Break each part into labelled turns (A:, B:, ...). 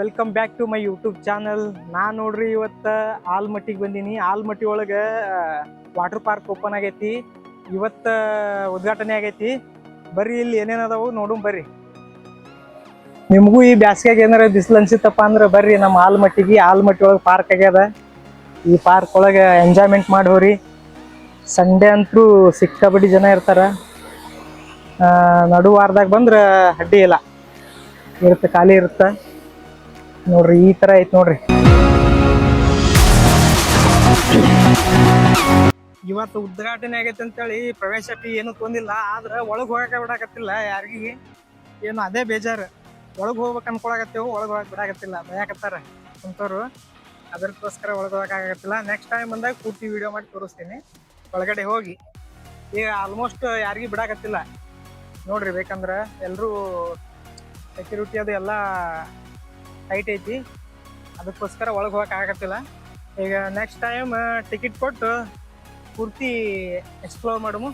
A: Welcome back to my YouTube channel. ನಾನು ನೋಡ್ರಿ ಇವತ್ತು ಆಲ್ಮಟ್ಟಿಗೆ ಬಂದೀನಿ. ಆಲ್ಮಟ್ಟಿ ಒಳಗೆ ವಾಟರ್ ಪಾರ್ಕ್ ಓಪನ್ ಆಗೈತಿ. ಇವತ್ತು ಉದ್ಘಾಟನೆ ಆಗೈತಿ. ಬರ್ರಿ ಇಲ್ಲಿ ಏನೇನದಾವು ನೋಡು ಬರ್ರಿ. ನಿಮಗೂ ಈ ಬ್ಯಾಸ್ಗ್ಯಾಗ ಏನಾರ ಬಿಸಿಲು ಅನ್ಸಿತ್ತಪ್ಪ ಅಂದ್ರೆ ಬರ್ರಿ ನಮ್ಮ ಆಲ್ಮಟ್ಟಿಗೆ. ಆಲ್ಮಟ್ಟಿ ಒಳಗೆ ಪಾರ್ಕ್ ಆಗ್ಯದ. ಈ ಪಾರ್ಕ್ ಒಳಗೆ ಎಂಜಾಯ್ಮೆಂಟ್ ಮಾಡೋರಿ. ಸಂಡೇ ಅಂತೂ ಸಿಕ್ಕಾಪಟ್ಟಿ ಜನ ಇರ್ತಾರ. ನಡುವಾರದಾಗ ಬಂದ್ರೆ ಅಡ್ಡಿ ಇಲ್ಲ, ಇರುತ್ತೆ, ಖಾಲಿ ಇರುತ್ತೆ ನೋಡ್ರಿ. ಈ ತರ ಐತಿ ನೋಡ್ರಿ. ಇವತ್ತು ಉದ್ಘಾಟನೆ ಆಗೈತೆ ಅಂತೇಳಿ ಪ್ರವೇಶ ಫೀ ಏನು ತೊಂದಿಲ್ಲ. ಆದ್ರೆ ಒಳಗೆ ಹೋಗಕ್ಕೆ ಬಿಡಾಕತ್ತಿಲ್ಲ ಯಾರಿಗಿ. ಏನು ಅದೇ ಬೇಜಾರು. ಒಳಗೆ ಹೋಗ್ಬೇಕು ಅನ್ಕೊಳಕತ್ತೇವು, ಒಳಗೆ ಹೋಗಕ್ಕೆ ಬಿಡಾಕತ್ತಿಲ್ಲ, ಭಯಕತ್ತಾರ ಕುಂತವ್ರು. ಅದಕ್ಕೋಸ್ಕರ ಒಳಗೆ ಹೋಗಕ್ಕಾಗತ್ತಿಲ್ಲ. ನೆಕ್ಸ್ಟ್ ಟೈಮ್ ಬಂದಾಗ ಪೂರ್ತಿ ವಿಡಿಯೋ ಮಾಡಿ ತೋರಿಸ್ತೀನಿ ಒಳಗಡೆ ಹೋಗಿ. ಈಗ ಆಲ್ಮೋಸ್ಟ್ ಯಾರಿಗೂ ಬಿಡಾಕತ್ತಿಲ್ಲ ನೋಡ್ರಿ. ಬೇಕಂದ್ರೆ ಎಲ್ಲರೂ ಸೆಕ್ಯೂರಿಟಿ ಅದು ಎಲ್ಲ ಟೈಟ್ ಐತಿ. ಅದಕ್ಕೋಸ್ಕರ ಒಳಗೆ ಹೋಗಕ್ಕೆ ಆಗತ್ತಿಲ್ಲ. ಈಗ ನೆಕ್ಸ್ಟ್ ಟೈಮ್ ಟಿಕೆಟ್ ಕೊಟ್ಟು ಪೂರ್ತಿ ಎಕ್ಸ್ಪ್ಲೋರ್ ಮಾಡಮು.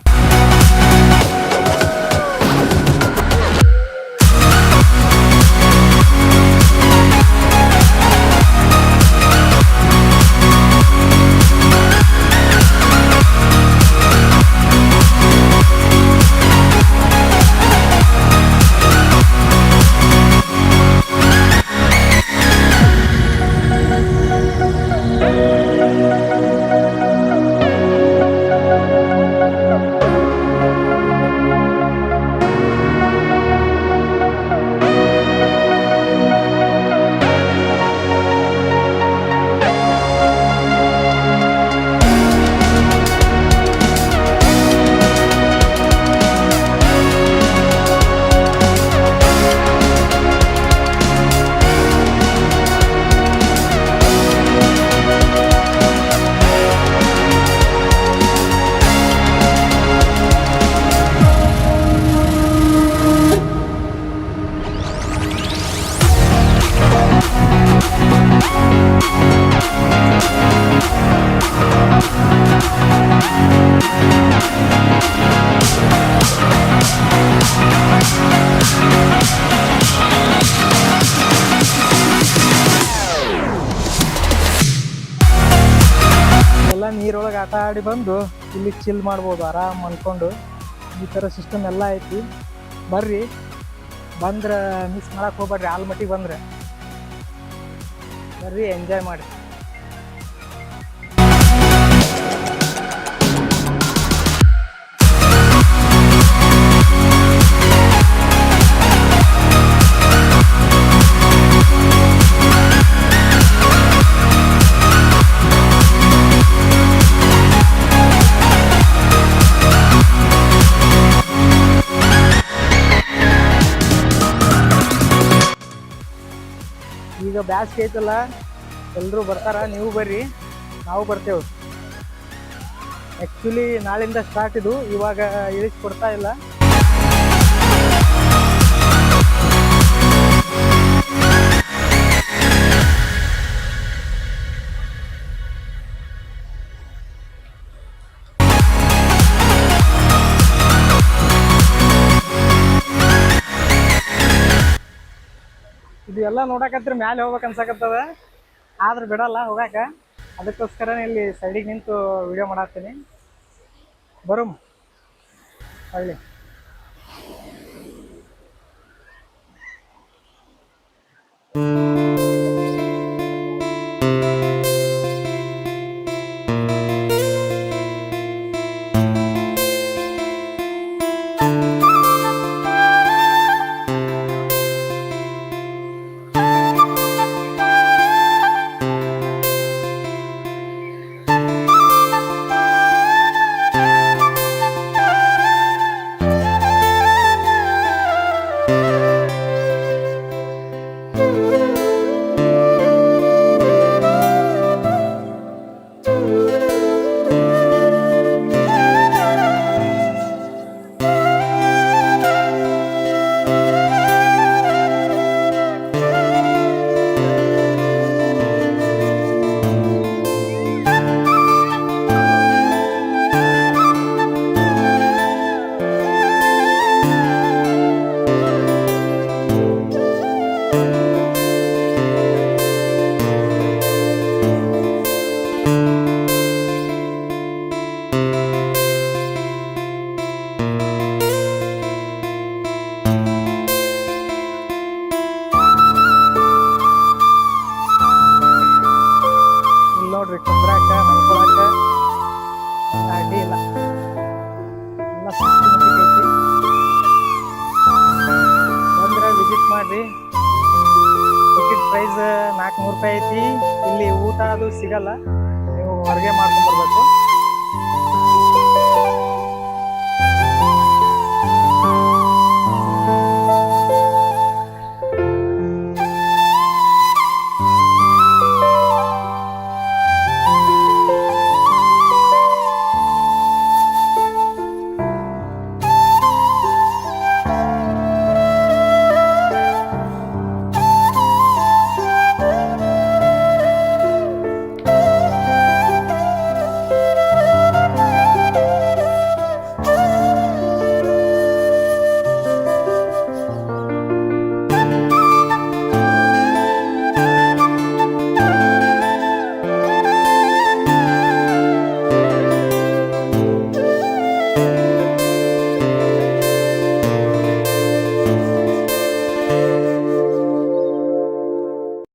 A: ನೀರೊಳಗೆ ಆಟ ಆಡಿ ಬಂದು ಇಲ್ಲಿ ಚಿಲ್ ಮಾಡ್ಬೋದು, ಆರಾಮ್ ಅನ್ಕೊಂಡು. ಈ ಥರ ಸಿಸ್ಟಮ್ ಎಲ್ಲ ಐತಿ. ಬರ್ರಿ, ಬಂದ್ರೆ ಮಿಸ್ ಮಾಡಕ್ಕೆ ಹೋಗ್ಬೇಡ್ರಿ. ಆಲ್ಮಟ್ಟಿಗೆ ಬಂದ್ರೆ ಬರ್ರಿ, ಎಂಜಾಯ್ ಮಾಡಿ. ಈಗ ಬ್ಯಾಸ್ಗೆ ಐತಲ್ಲ, ಎಲ್ಲರೂ ಬರ್ತಾರ. ನೀವು ಬರ್ರಿ, ನಾವು ಬರ್ತೇವೆ. ಆ್ಯಕ್ಚುಲಿ ನಾಳಿಂದ ಸ್ಟಾರ್ಟ್ ಇದು, ಇವಾಗ ಇಳಿಸ್ಕೊಡ್ತಾ ಇಲ್ಲ. ಇದು ಎಲ್ಲ ನೋಡಕತ್ರ ಮ್ಯಾಲೆ ಹೋಗ್ಬೇಕು ಅನ್ಸಕತ್ತದ, ಆದ್ರೆ ಬಿಡಲ್ಲ ಹೋಗಾಕ. ಅದಕ್ಕೋಸ್ಕರ ಇಲ್ಲಿ ಸೈಡಿಗೆ ನಿಂತು ವಿಡಿಯೋ ಮಾಡತ್ತೀನಿ. ಬರುಮ್ ಹಳ್ಳಿ. ಸಿಸ್ಟಮೆಟಿಕ್ ಐತಿ. ಬಂದ್ರೆ ವಿಸಿಟ್ ಮಾಡ್ರಿ. ಟಿಕೆಟ್ ಪ್ರೈಸ್ 400 ರೂಪಾಯಿ ಐತಿ. ಇಲ್ಲಿ ಊಟ ಅದು ಸಿಗಲ್ಲ, ನೀವು ಹೊರಗೆ ಮಾಡ್ಕೊಂಡ್ ಬರ್ಬೇಕು.